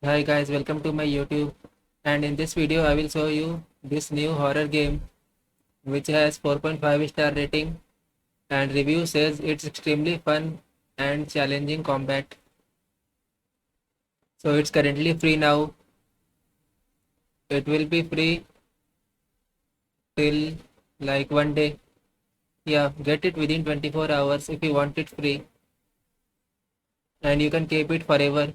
Hi guys, welcome to my YouTube, and in this video I will show you this new horror game which has 4.5 star rating and review says it's extremely fun and challenging combat. So it's currently free now. It will be free till like one day. Yeah, get it within 24 hours if you want it free, and you can keep it forever.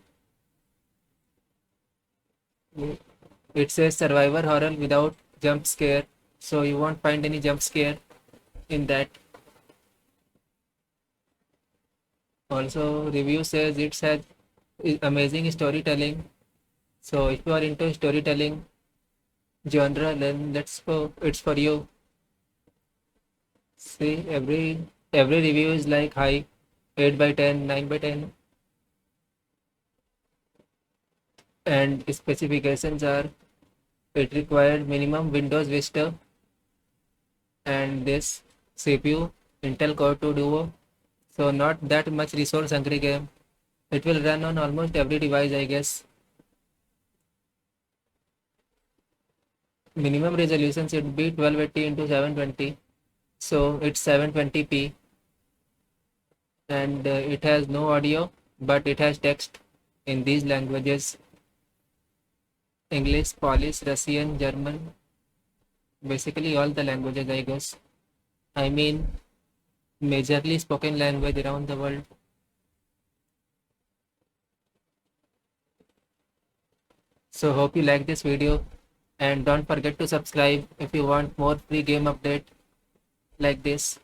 It says survivor horror without jump scare, so you won't find any jump scare in that. Also, review says it has amazing storytelling. So if you are into storytelling genre, then let's go. It's for you. See, every review is like high, 8 by 10, 9 by 10, and specifications are it required minimum Windows Vista and this CPU Intel Core 2 Duo. So not that much resource hungry game. It will run on almost every device, I guess. Minimum resolution should be 1280 into 720. So it's 720p, and it has no audio, but it has text in these languages: English, Polish, Russian, German, basically all the languages, I guess. I mean, majorly spoken language around the world. So hope you like this video, and don't forget to subscribe if you want more free game update like this.